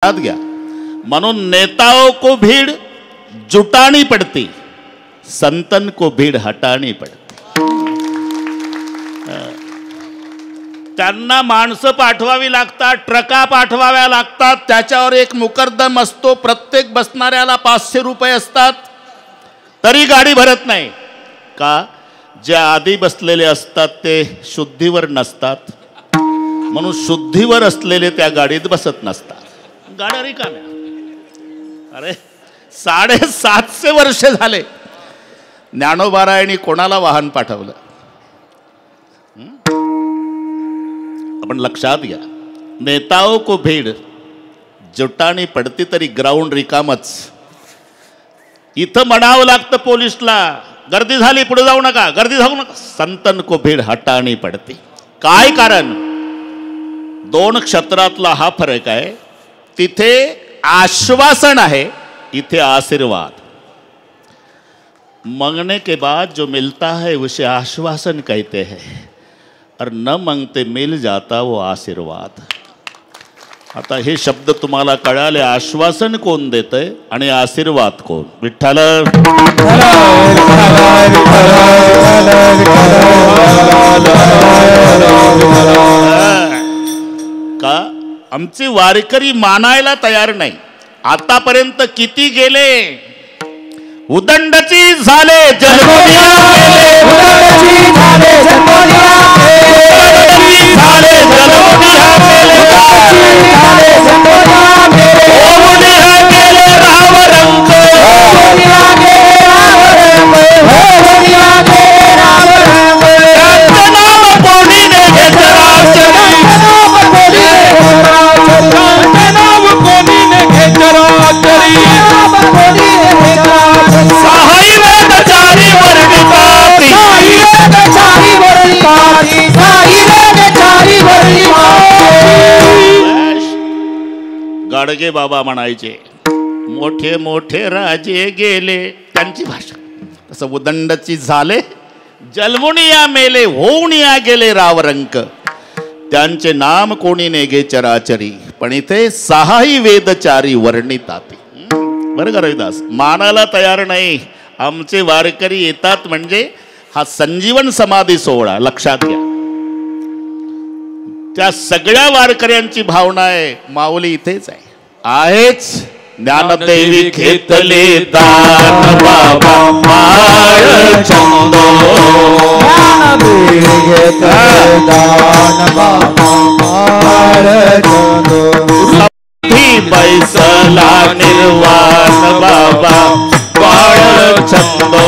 लक्षात घ्या. म्हणून नेताओं को भीड़ जुटानी पड़ती, संतन को भीड़ हटानी पड़ती. त्यांना माणसं पाठवावी लागतात, ट्रका पाठवाव्या लागतात, त्याच्यावर एक मुकद्दम असतो, प्रत्येक बसणाऱ्याला 500 रुपये असतात, तरी गाडी भरत नाही. का? जे आधी बसलेले असतात ते शुद्धीवर नसतात, म्हणून शुद्धीवर असलेले त्या गाडीत बसत नसतात, गाड्या रिकाम्या. अरे 750 वर्ष झाले ज्ञानोबारायांनी कोणाला वाहन पाठवलं? आपण लक्षात घ्या. नेताओं को भीड़ जुटानी पडती तरी ग्राउंड रिकामच. इथं म्हणावं लागतं पोलिसला, गर्दी झाली पुढे जाऊ नका, गर्दी जाऊ नका. संतन को भीड़ हटानी पडती. काय कारण? 2 क्षेत्रातला हा फरक आहे. तिथे आश्वासन आहे, इथे आशीर्वाद. मांगने के बाद जो मिलता है उसे आश्वासन कहते हैं, और न मांगते मिल जाता वो आशीर्वाद. आता हे शब्द तुम्हाला कळाले. आश्वासन कोण देतंय आणि आशीर्वाद कोण? विठ्ठल. का? आमचे वारकरी मानायला तयार नाही. आतापर्यंत किती गेले? उदंडची झाले जन्मोनिया मेले, उदंडची झाले जन्मोनिया मेले, उदंडची झाले जन्मोनिया मेले, उदंडची झाले जन्मोनिया मेले. ओमुनिया गेले राव रंग, ओमुनिया गेले राव रंग, ओमुनिया गेले राव रंग. त्याचं नाव कोणीने घेतला चरी, नाव कोणीने घेतला चरी, नाव कोणीने घेतला चरी, नाव कोणीने घेतला. साई वेदचारी वर्णिताती, साई वेदचारी वर्णिताती, साई वेदचारी वर्णिताती. गाडगे बाबा म्हणायचे, मोठे मोठे राजे गेले, त्यांची भाषा. तसं उदंडची झाले जन्मोनिया मेले, होऊनिया गेले रावरंक. त्यांचे नाम कोणी नेगे चराचरी, पण इथे सहाही वेदचारी वर्णिताती. बरं का रविदास? मानायला तयार नाही. आमचे वारकरी येतात म्हणजे हा संजीवन समाधी सोहळा. लक्षात घ्या. त्या सगळ्या वारकऱ्यांची भावना आहे, माऊली इथेच आहे. आहेच. ज्ञानदेवी घेतले दान बाबा माळ चंदो, ज्ञानदेवी घेतले दान बाबा माळ चंदो. बैसला निर्वाण बाबा बाळ छंदो,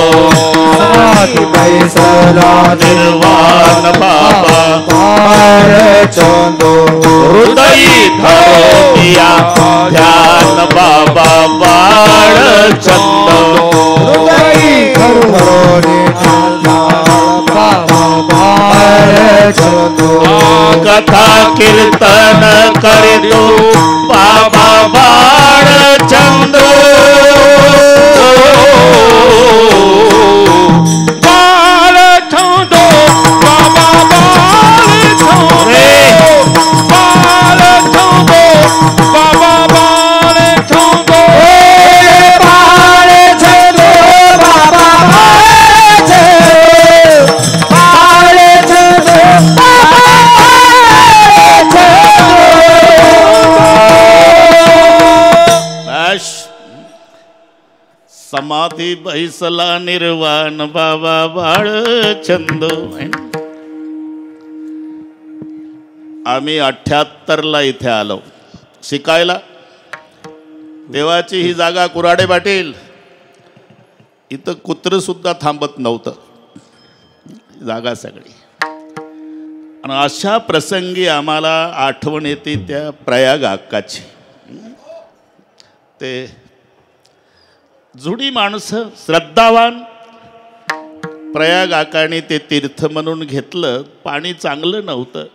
बैसला निर्वाण बाबा बाळ छंदो. हृदयी धरोनिया ध्यान बाबा बाळ छंदो, हृदयी धरोनिया बाबा बाळ छंदो. कथा कीर्तन करितो बाबा बाळ चंदो, बाळ छंदो बाबा बाळ छंदो, बाळ छंदो बाबा बाळ छंदो, बाळ छंदो बाबा बाळ छंदो, बाळ छंदो बाबा बाळ छंदो. समाधी बैसला निर्वाण बाबा बाळ छंदो. आम्ही 78ला इथे आलो शिकायला. देवाची ही जागा कुराडे पाटील. इथं कुत्र सुद्धा थांबत नव्हतं, जागा सगळी. आणि अशा प्रसंगी आम्हाला आठवण येते त्या प्रयाग अक्काची. ते जुडी माणसं श्रद्धावान. प्रयाग आकाने ते तीर्थ म्हणून घेतलं. पाणी चांगलं नव्हतं.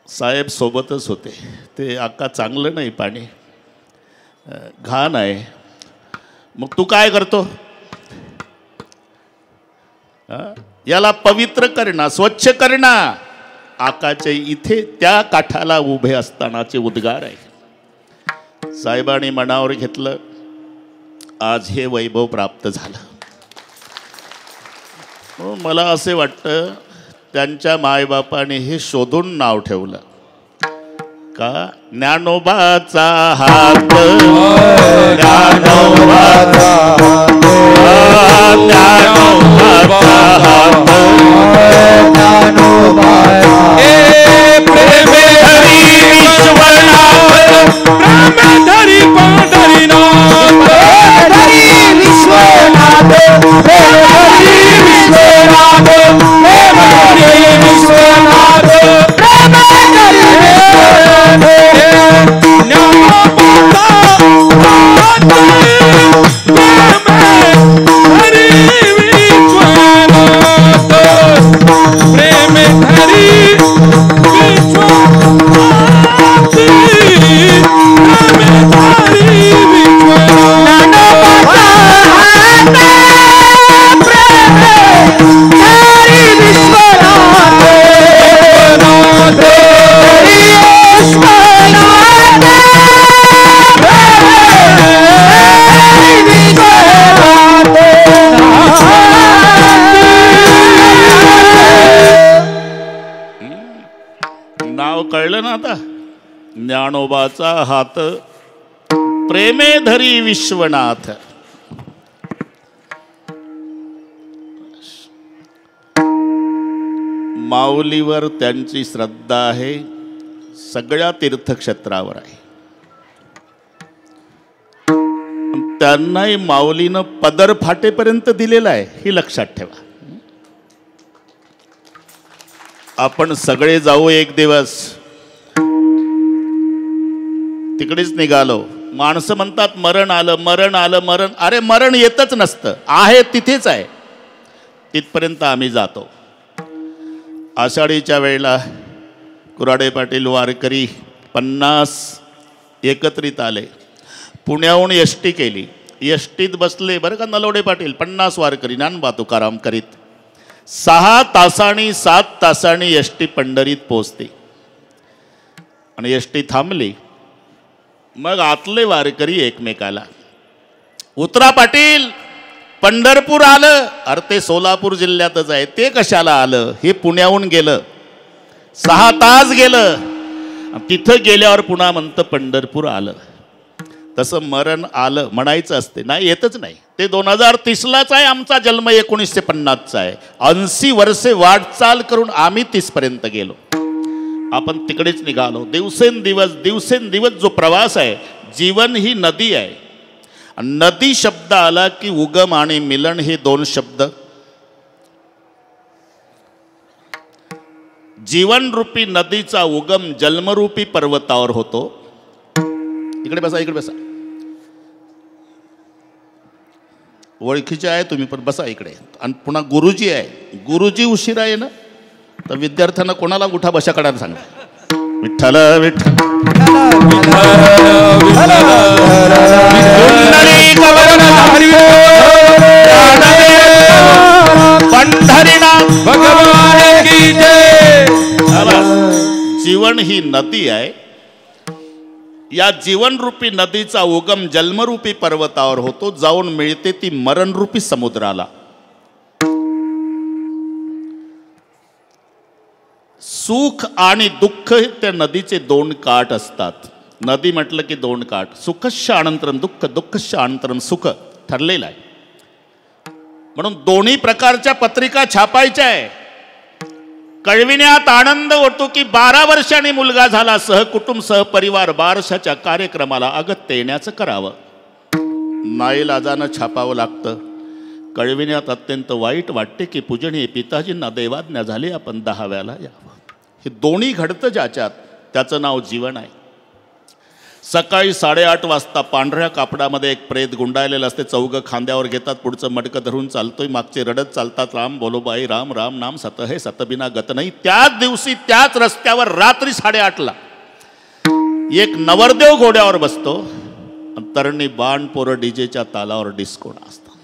साहेब सोबतच होते. ते आका चांगलं नाही पाणी, घाण आहे. मग तू काय करतो? याला पवित्र करणं, स्वच्छ करणं. आकाचे इथे त्या काठाला उभे असतानाचे उद्गार आहे. साहेबांनी मनावर घेतलं, आज हे वैभव प्राप्त झालं. मला असे वाटतं त्यांच्या मायबापाने हे शोधून नाव ठेवलं का ज्ञानोबाचा हात, ज्ञानोबाचा कळलं ना आता. ज्ञानोबाचा हात प्रेमे धरी विश्वनाथ. माऊलीवर त्यांची श्रद्धा आहे, सगळ्या तीर्थक्षेत्रावर आहे. त्यांनाही माऊलीनं पदर फाटेपर्यंत दिलेला आहे, हे लक्षात ठेवा. आपण सगळे जाऊ एक दिवस. तिकडेच निघालो. माणसं म्हणतात मरण आलं, मरण आलं, मरण. अरे मरण येतच नसतं, आहे तिथेच आहे. तिथपर्यंत आम्ही जातो. आषाढीच्या वेळेला कुराडे पाटील वारकरी 50 एकत्रित आले. पुण्याहून एसटी केली. एसटीत बसले बरं का नलवडे पाटील. 50 वारकरी ज्ञानोबा तुकाराम करीत. 6 तासांनी 7 तासांनी एसटी पंढरीत पोचते आणि एसटी थांबली. मग आतले वारकरी एकमेकाला, उतरा पाटील, पंढरपूर आलं. अरे ते सोलापूर जिल्ह्यातच आहे, ते कशाला आलं? हे पुण्याहून गेलं, 6 तास गेलं. तिथं गेल्यावर पुन्हा म्हणतं पंढरपूर आलं. तसं मरण आलं म्हणायचं असते, नाही येतच नाही. ते 2030लाच आहे, आमचा जन्म 1950चा आहे. 80 वर्षे वाटचाल करून आम्ही 30पर्यंत गेलो. आपण तिकडेच निघालो. दिवसेंदिवस जो प्रवास आहे, जीवन ही नदी आहे. नदी शब्द आला की उगम आणि मिलन हे 2 शब्द. जीवनरूपी नदीचा उगम जन्मरूपी पर्वतावर होतो. इकडे बसा, इकडे बसा. ओळखीचे आहे तुम्ही, पण बसा इकडे. आणि पुन्हा गुरुजी आहे. गुरुजी उशिरा आहे ना, तर विद्यार्थ्यांना कोणाला उठा बशा काढायला सांगा. विठ्ठल विठ्ठल जीवन ही नदी आहे. या जीवनरूपी नदीचा उगम जन्मरूपी पर्वतावर होतो, जाऊन मिळते ती मरणरूपी समुद्राला. सुख आणि दुःख त्या नदीचे 2 काठ असतात. नदी म्हटलं की 2 काठ. सुखस्य अनंतरम दुःख, दुःखस्य अनंतरम सुख ठरलेलं आहे. म्हणून दोन्ही प्रकारच्या पत्रिका छापायच्या आहे. कळविण्यात आनंद होतो की 12 वर्षांनी मुलगा झाला, सहकुटुंब सहपरिवार बारशाच्या कार्यक्रमाला अगत्य येण्याचं करावं. नाईलाजानं छापावं लागतं. कळविण्यात अत्यंत वाईट वाटते की पूजनीय पिताजींना देवाज्ञा झाली, आपण 10व्याला यावं. हे दोन्ही घडतं ज्याच्यात, त्याचं नाव जीवन आहे. सकाळी 8:30 वाजता पांढऱ्या कापडामध्ये एक प्रेत गुंडाळलेलं असते. चौघं खांद्यावर घेतात, पुढचं मडकं धरून चालतोय, मागचे रडत चालतात, राम बोलो बाई राम, राम नाम सत है सतबिना गत नाही. त्याच दिवशी त्याच रस्त्यावर रात्री 8:30ला एक नवरदेव घोड्यावर बसतो, तरणी बाण पोरं डीजेच्या तालावर डिस्को नाचतात.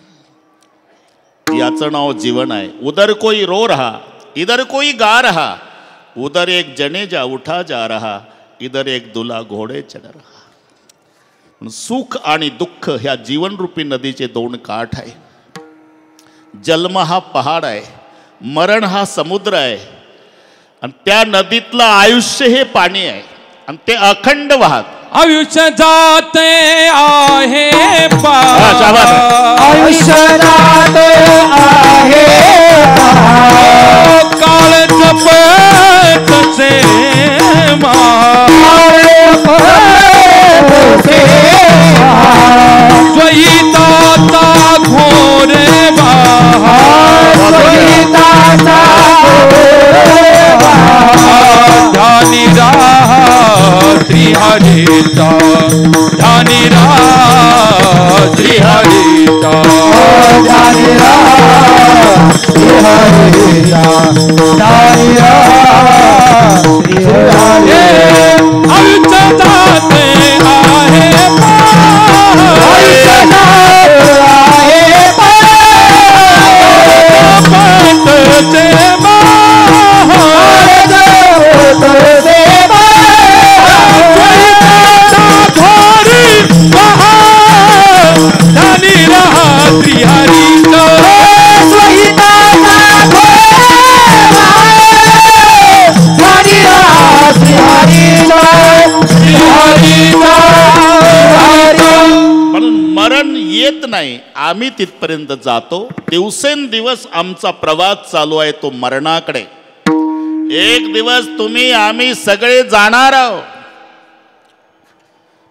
याचं नाव जीवन आहे. उधर कोई रो रहा, इधर कोई गा रहा, उधर एक जनेजा उठा जा रहा, इधर एक दूल्हा घोड़े चढ़ रहा. सुख आणि दुःख ह्या जीवनरूपी नदीचे दोन काठ आहे. जन्म हा पहाड आहे, मरण हा समुद्र आहे, आणि त्या नदीतलं आयुष्य हे पाणी आहे आणि ते अखंड वाहत. आयुष्य जाते आहे आयुष्य जाते आहे काळ जपतसे द्वैताचा घोरे ध्यानी रात्री हरिता ध्यानी रात्री हरिता ध्यानी रात्री हरिता ध्यानी रात्री हरिता आयुष्य जाते आहे मरण येत नाही, आम्ही तिथपर्यंत जातो. दिवसेंदिवस आमचा प्रवास चालू आहे तो मरणाकडे. एक दिवस तुम्ही आम्ही सगळे जाणार आहोत.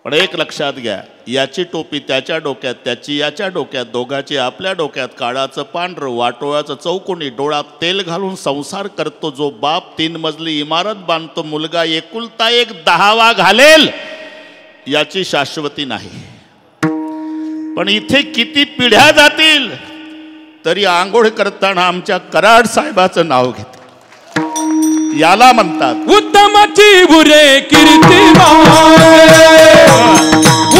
पण एक लक्षात घ्या, याची टोपी त्याच्या डोक्यात, त्याची याच्या डोक्यात, दोघाची आपल्या डोक्यात, काळाचं पांढरं, वाटोळाचं चौकोनी, डोळ्यात तेल घालून संसार करतो जो बाप 3 मजली इमारत बांधतो, मुलगा एकुलता एक 10वा घालेल, याची शाश्वती नाही. पण इथे किती पिढ्या जातील तरी आंघोळ करताना आमच्या कराड साहेबाचं नाव घेते. याला म्हणतात उत्तमाची बुरे कीर्ती मागे,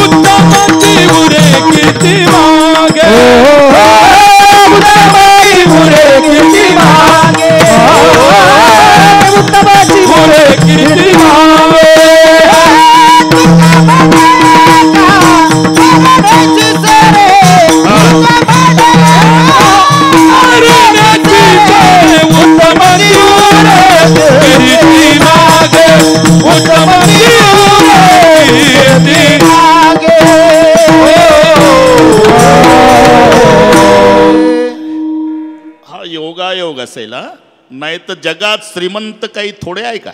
उत्तमाची बुरे कीर्ती मागे, उत्तमाची बुरे कीर्ती मागे, उत्तमाची बुरे कीर्ती मागे. हा योगायोग असेल, नाही तर जगात श्रीमंत काही थोडे आहे का?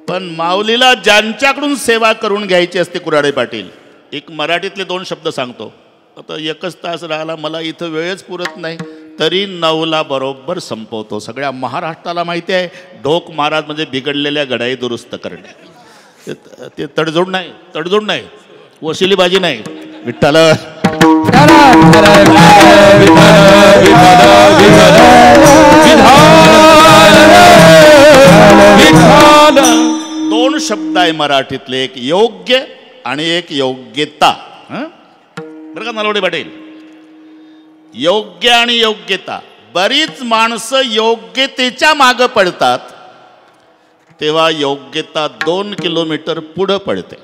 पण माऊलीला ज्यांच्याकडून सेवा करून घ्यायची असते, कुऱ्हाडे पाटील, एक मराठीतले 2 शब्द सांगतो. आता 1च तास राहिला, मला इथं वेळच पुरत नाही, तरी 9ला बरोबर संपवतो. सगळ्या महाराष्ट्राला माहिती आहे ढोक महाराज म्हणजे बिघडलेल्या घडाई दुरुस्त करणे. ते तडजोड नाही, तडजोड नाही, वशिलीबाजी नाही. विठ्ठल दोन शब्द आहे मराठीतले, एक योग्य आणि एक योग्यता. बरं का नलवडे पाटील, योग्य आणि योग्यता. बरीच माणसं योग्यतेच्या मागं पडतात, तेव्हा योग्यता 2 किलोमीटर पुढं पडते.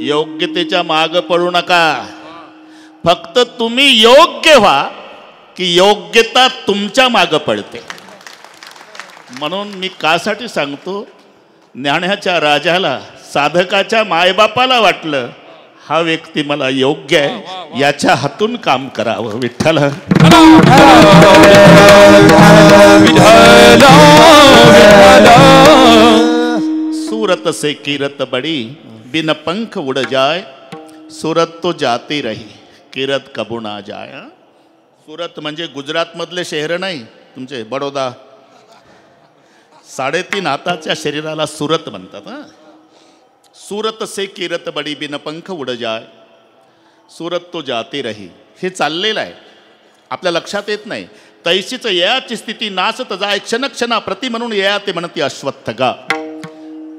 योग्यतेच्या मागं पडू नका, फक्त तुम्ही योग्य व्हा की योग्यता तुमच्या मागं पडते. म्हणून मी कासाठी सांगतो, ज्ञानाच्या राजाला, साधकाच्या मायबापाला वाटलं हा व्यक्ती मला योग्य आहे, याच्या हातून काम करावं. विठ्ठल सूरत से किरत बड़ी बिन पंख उड़ जाए, सूरत तो जाती रही किरत कबू ना जाए. सूरत म्हणजे गुजरात मधले शहर नाही तुमचे, बडोदा. 3.5 हाताच्या शरीराला सूरत म्हणतात. सूरत से किरत बडी बिन पंख उड़ जाए, सूरत तो जाती रही. हे चाललेलं आहे, आपल्या लक्षात येत नाही. तैसीच ययाची स्थिती नासत जाय, क्षणक्षणा प्रति म्हणून यया ते म्हणती अश्वत्थगा.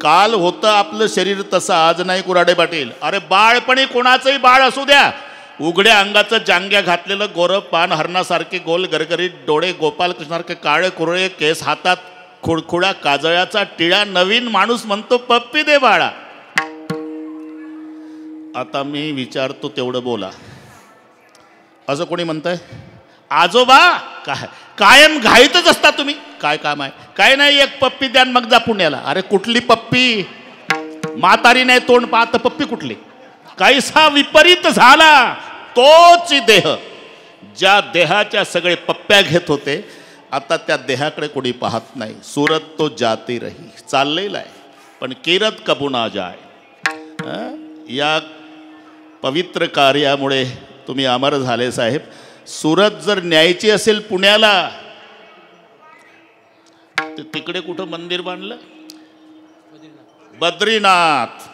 काल होतं आपलं शरीर तसं आज नाही कुऱ्हाडे पाटील. अरे बाळपणी कोणाचंही बाळ असू द्या, उघड्या अंगाचं जांग्या घातलेलं गोरं पान, हरणासारखे गोल गरगरीत डोळे, गोपालकृष्णासारखे काळे कुरळे केस, हातात खुडखुडा काजळाचा टिळा, नवीन माणूस म्हणतो पप्पी दे बाळा. आता मी विचारतो तेवढं बोला. असं कोणी म्हणतंय? आजोबा काय कायम घाईतच असता तुम्ही. काय काम आहे? काय नाही, एक पप्पी द्या मग जा पुण्याला. अरे कुठली पप्पी? म्हातारी नाही तोंड पाहत, पप्पी कुठली? काहीसा विपरीत झाला. तोच देह, ज्या देहाच्या सगळे पप्प्या घेत होते, आता त्या देहाकडे कोणी पाहत नाही. सूरत तो जाती रही, चाललेला आहे पण किरत कबू ना जाय. या पवित्र कार्यामुळे तुम्ही अमर झाले साहेब. सूरत जर न्यायची असेल पुण्याला, तर तिकडे कुठं मंदिर बांधलं? बद्रीनाथ.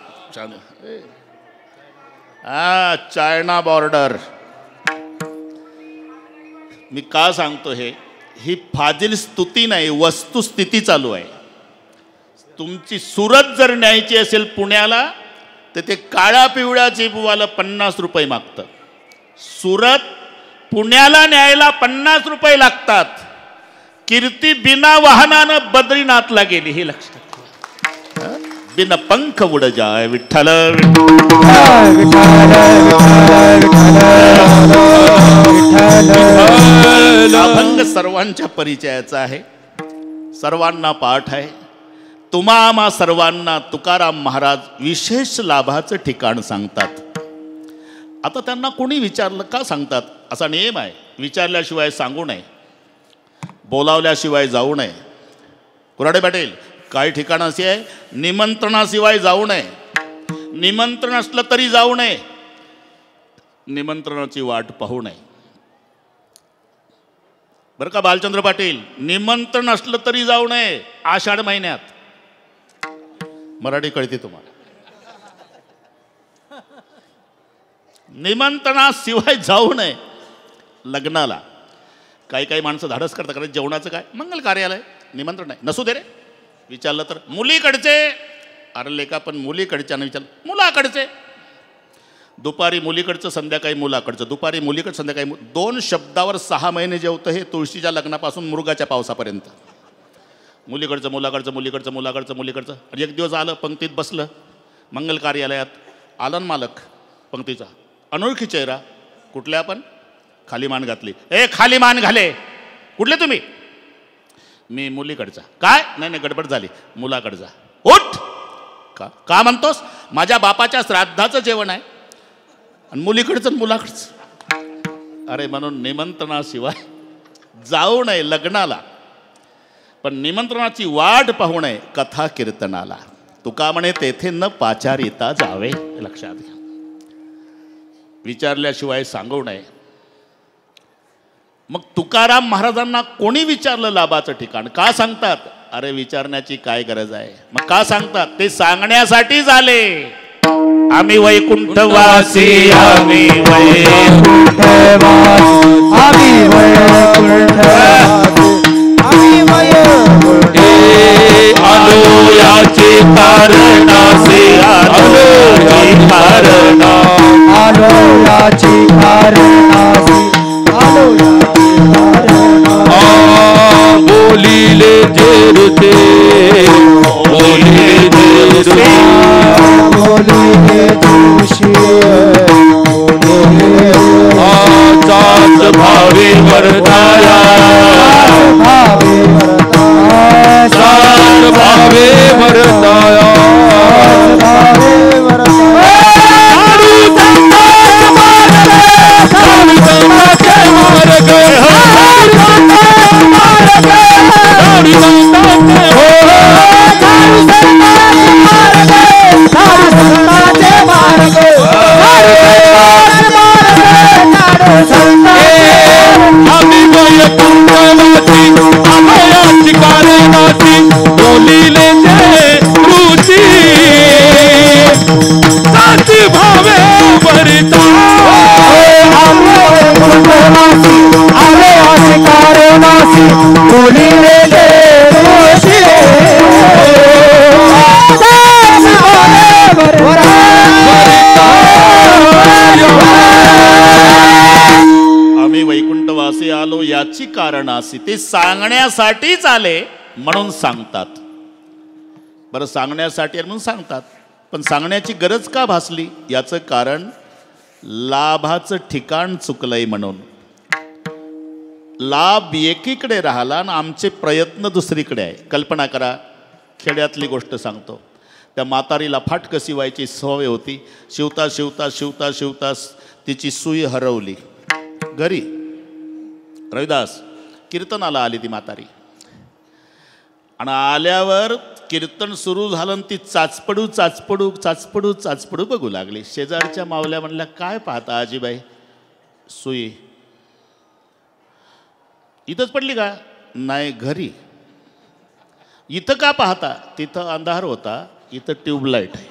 China border. मी का सांगतो ही फाजील स्तुती नाही, वस्तुस्थिती चालू आहे. तुमची सूरत जर न्यायची असेल पुण्याला, तर ते काळ्या पिवळ्या जीपवालं 50 रुपये मागतं. सूरत पुण्याला न्यायला 50 रुपये लागतात. कीर्ती बिना वाहनानं बद्रीनाथला गेली, हे लक्षात ठेवा. बिना पंख उड जाय विठ्ठल. अभंग सर्वांच्या परिचयाचा आहे, सर्वांना पाठ आहे. तुम्हा आम्हा सर्वांना तुकाराम महाराज विशेष लाभाचं ठिकाण सांगतात. आता त्यांना कोणी विचारलं का सांगतात? असा नियम आहे, विचारल्याशिवाय सांगू नये, बोलावल्याशिवाय जाऊ नये. कुऱ्हाडे पाटील, काही ठिकाण अशी आहे निमंत्रणाशिवाय जाऊ नये. निमंत्रण असलं तरी जाऊ नये, निमंत्रणाची वाट पाहू नये. बरं का बालचंद्र पाटील? निमंत्रण असलं तरी जाऊ नये आषाढ महिन्यात. मराठी कळते तुम्हाला? निमंत्रणाशिवाय जाऊ नये लग्नाला. काही काही माणसं धाडस करतात, कारण जेवणाचं काय, मंगल कार्यालय, निमंत्रण नाही, नसू दे रे. विचारलं तर मुलीकडचे. अरे लेका, पण मुलीकडच्यानं विचारलं मुलाकडचे. दुपारी मुलीकडचं, संध्याकाळी मुलाकडचं. दुपारी मुलीकडचं, संध्याकाळी 2 शब्दावर 6 महिने जेवतं हे तुळशीच्या लग्नापासून मुरगाच्या पावसापर्यंत. मुलीकडचं मुलाकडचं, मुलीकडचं मुलाकडचं, मुलीकडचं. आणि एक दिवस आलं, पंक्तीत बसलं मंगल कार्यालयात. आलन मालक पंक्तीचा, अनोळखी चेहरा. कुठले आपण? खाली मान घातली. ए खाली मान घाले. कुठले तुम्ही? मी मुलीकडचा. काय? नाही नाही, गडबड झाली, मुलाकडचा. उठ. का म्हणतोस? माझ्या बापाच्या श्राद्धाचं जेवण आहे आणि मुलीकडचं मुलाकडचं. अरे म्हणून निमंत्रणाशिवाय जाऊ नये लग्नाला, पण निमंत्रणाची वाट पाहू नये कथा कीर्तनाला. तुका म्हणे तेथे न पाचारिता जावे, लक्षात घ्या. विचारल्याशिवाय सांगू नये. मग तुकाराम महाराजांना कोणी विचारलं लाभाचं ठिकाण? का सांगतात? अरे विचारण्याची काय गरज आहे? मग का सांगतात? ते सांगण्यासाठी झाले. आम्ही वैकुंठवासी, आम्ही आलो याचे कारणासे, आलो कारण, आलो याची कारणासी, आलो याची कारण. बोलिले जेरुते, बोलिले जेरुते, बोलिले जोशी, बोलिले आचाच भावे वरदाया, भावे वरदाया, साच भावे वरदाया, भावे वरदाया. याची कारणासी, ते सांगण्यासाठीच आले म्हणून सांगतात. बरं, सांगण्यासाठी म्हणून सांगतात. पण सांगण्याची गरज का भासली याचं कारण लाभाचं ठिकाण चुकलंय म्हणून. लाभ एकीकडे राहिला आणि आमचे प्रयत्न दुसरीकडे आहे. कल्पना करा, खेड्यातली गोष्ट सांगतो. त्या म्हातारीला फाटकं शिवायची सवय होती. शिवता शिवता शिवता शिवता तिची सुई हरवली. घरी रविदास कीर्तनाला आली ती म्हातारी आणि आल्यावर कीर्तन सुरू झालं आणि ती चाचपडू चाचपडू चाचपडू चाचपडू बघू लागली. शेजारच्या मावल्या म्हणल्या, काय पाहता आजीबाई? सुई इथंच पडली का? नाही, घरी. इथं का पाहता? तिथं अंधार होता, इथं ट्यूबलाईट आहे.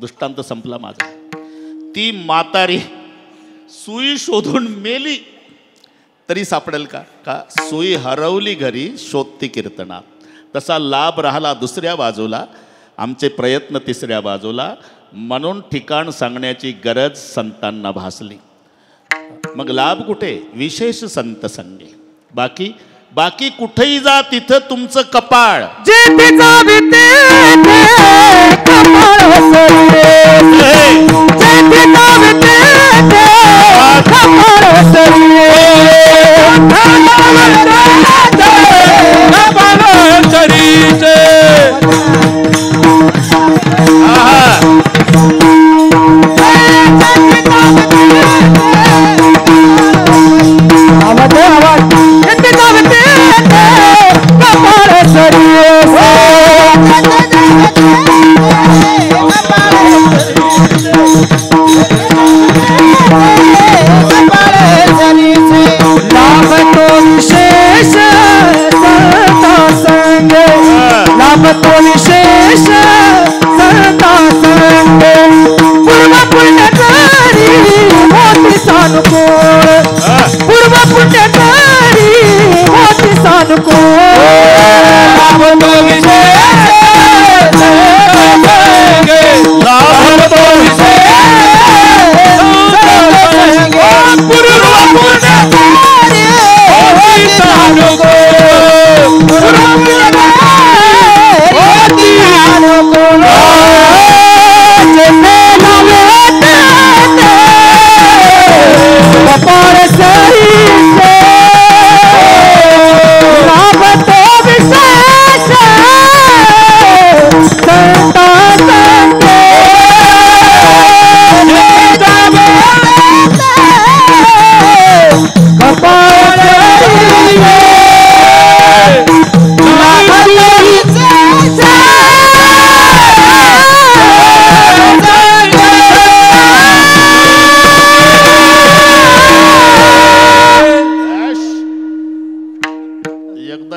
दृष्टांत संपला माझा. ती म्हातारी सुई शोधून मेली तरी सापडेल का? का सुई हरवली घरी, शोधती कीर्तनात. तसा लाभ राहिला दुसऱ्या बाजूला, आमचे प्रयत्न तिसऱ्या बाजूला. म्हणून ठिकाण सांगण्याची गरज संतांना भासली. मग लाभ कुठे? विशेष संत संगे. बाकी बाकी कुठेही जा तिथं तुमचं कपाळ.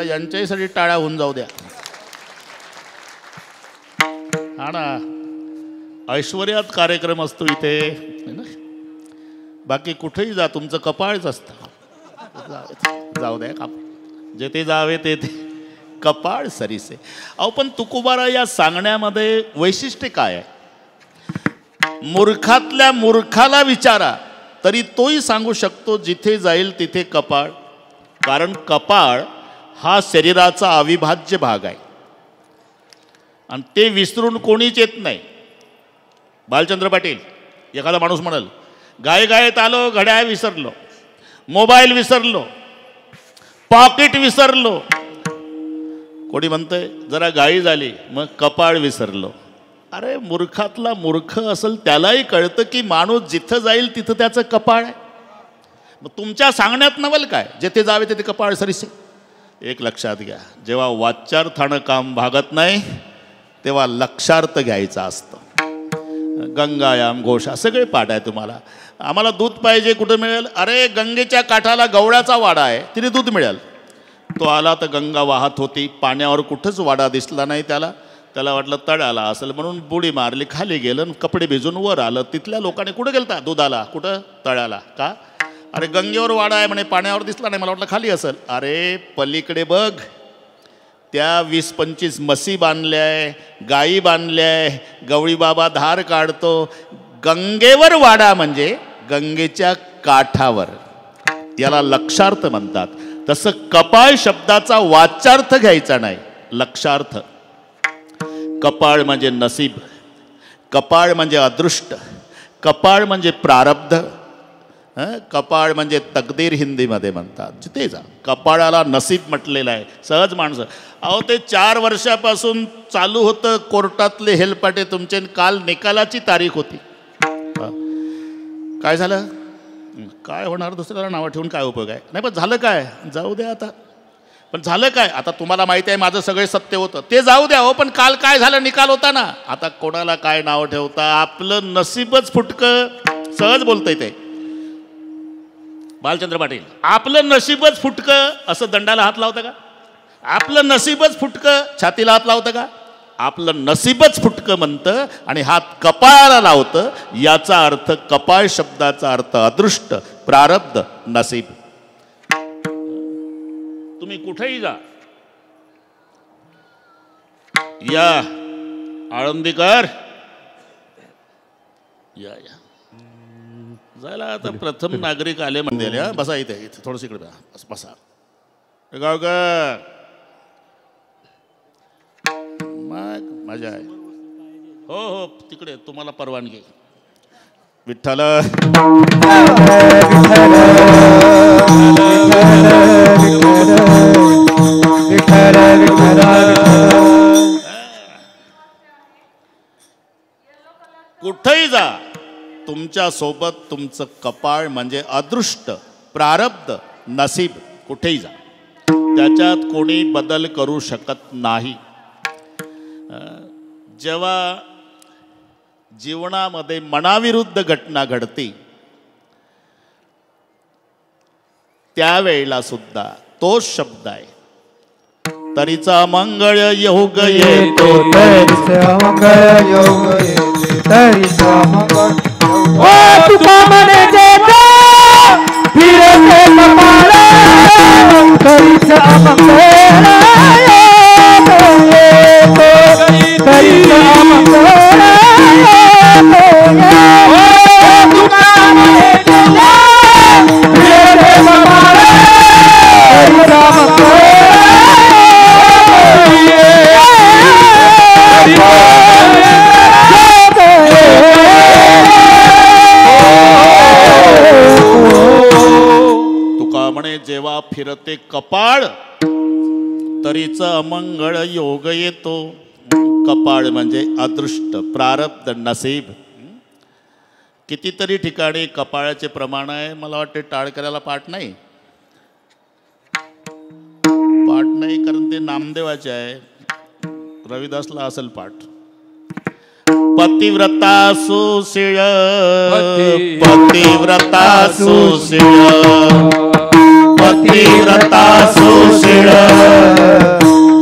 यांच्यासाठी टाळ्या होऊन जाऊ द्या. हा ना, ऐश्वर्यात कार्यक्रम असतो इथे. बाकी कुठेही जा तुमचं कपाळच असतं. जाऊ द्या, जेथे जावे तेथे कपाळ सरीसे. अहो पण तुकोबारा या सांगण्यामध्ये वैशिष्ट्य काय आहे? मूर्खातल्या मूर्खाला विचारा तरी तोही सांगू शकतो जिथे जाईल तिथे कपाळ. कारण कपाळ हा शरीराचा अविभाज्य भाग आहे आणि ते विसरून कोणीच येत नाही. बालचंद्र पाटील एखादा माणूस म्हणाल, गायगायत आलो, घड्याळ विसरलो, मोबाईल विसरलो, पॉकेट विसरलो. कोणी म्हणतंय जरा गाई झाली, मग कपाळ विसरलो. अरे मूर्खातला मूर्ख असेल त्यालाही कळतं की माणूस जिथं जाईल तिथं त्याचं कपाळ आहे. मग तुमच्या सांगण्यात नवल काय? जेथे जावे तिथे कपाळ सरीसे. एक लक्षात घ्या, जेव्हा वाच्यार्थानं काम भागत नाही तेव्हा लक्षार्थ घ्यायचा असतं. गंगायाम घोषा सगळे पाठ आहे तुम्हाला. आम्हाला दूध पाहिजे, कुठं मिळेल? अरे गंगेच्या काठाला गवळ्याचा वाडा आहे, तिथे दूध मिळेल. तो आला तर गंगा वाहत होती, पाण्यावर कुठंच वाडा दिसला नाही त्याला. त्याला वाटलं तळ्याला असेल म्हणून बुडी मारली, खाली गेलं, कपडे भिजून वर आलं. तिथल्या लोकांनी कुठं गेलता दुधाला? कुठं? तळ्याला. का? अरे गंगेवर वाडा आहे म्हणे, पाण्यावर दिसला नाही, मला वाटलं खाली असेल. अरे पलीकडे बघ, त्या 20-25 म्हशी बांधल्याय, गायी बांधल्याय, गवळी बाबा धार काढतो. गंगेवर वाडा म्हणजे गंगेच्या काठावर, याला लक्षार्थ म्हणतात. तसं कपाळ शब्दाचा वाच्यार्थ घ्यायचा नाही, लक्षार्थ. कपाळ म्हणजे नसीब, कपाळ म्हणजे अदृष्ट, कपाळ म्हणजे प्रारब्ध, कपाळ म्हणजे तकदीर हिंदीमध्ये म्हणतात. जिथे जा कपाळाला नसीब म्हटलेलं आहे. सहज माणसं अहो ते 4 वर्षापासून चालू होतं कोर्टातले हेलपाटे तुमचे. काल निकालाची तारीख होती. काय झालं? काय होणार? दुसऱ्याला नावं ठेवून काय उपयोग आहे? नाही पण झालं काय? जाऊ द्या आता. पण झालं काय? आता तुम्हाला माहिती आहे माझं सगळे सत्य होतं ते जाऊ द्या हो. पण काल काय झालं? निकाल होता ना. आता कोणाला काय नाव ठेवता? आपलं नसीबच फुटकं. सहज बोलतंय ते भालचंद्र पाटील. आपलं नशीबच फुटकं असं दंडाला हात लावतं का? आपलं नसीबच फुटकं छातीला हात लावतं का? आपलं नसीबच फुटकं म्हणतं आणि हात कपाळाला लावतं. याचा अर्थ कपाळ शब्दाचा अर्थ अदृष्ट, प्रारब्ध, नसीब. तुम्ही कुठेही जा, या आळंदीकर या या जायला. आता प्रथम नागरिक आले म्हणजे बसा इथे इथे थोडंसं इकडे बसा. गावकर मग मजा आहे. हो हो तिकडे तुम्हाला परवानगी. विठ्ठल कुठेही जा तुमच्या सोबत तुमचं कपाळ म्हणजे अदृष्ट, प्रारब्ध, नसीब. कुठेही जा त्याच्यात कोणी बदल करू शकत नाही. जेव्हा जीवनामध्ये मनाविरुद्ध घटना घडते त्यावेळेला सुद्धा तोच शब्द आहे. तरीचा मंगळ योग येतो, तरीचा मंगळ योग येतो, तरीचा मंगळ. ओ तुका म्हणे जेता फिरते कपाळ, तरीचा मंगळ येतो, तरीचा मंगळ येतो. ओ तुका म्हणे जेता फिरते कपाळ, तरीचा मंगळ तुका म्हणे जेव्हा फिरते कपाळ तरीच अमंगळ योग येतो. कपाळ म्हणजे अदृष्ट, प्रारब्ध, नसीब. कितीतरी ठिकाणी कपाळाचे प्रमाण आहे. मला वाटते टाळकऱ्याला पाठ नाही कारण ते नामदेवाचे आहे. रविदासला असेल पाठ. पतिव्रता सुशीळ, पतिव्रता सुशीळ, पतिव्रता सुशीळ,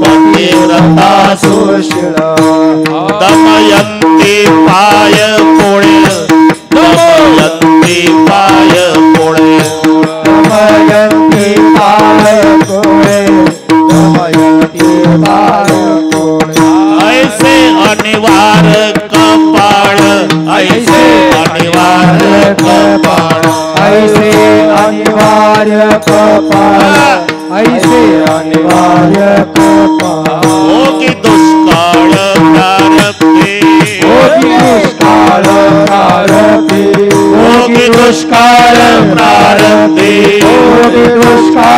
पतिव्रता सुशीळ. दमयंती पाय पोळे, दमयंती पाय पोळे, दमयंती पाय पोळे, दमयंती पाय पोळे. ऐसे अनिवार कपाळ, ऐसे अनिवार कपाळ, ऐसे अनिवार्य कपाळ, ऐसे अनिवार्य कपाळ. होगी दुष्काळ प्रारब्धे, होगी दुष्काळ प्रारब्धे, होगी दुष्काळ प्रारब्धे, होगी दुष्काळ प्रारब्धे.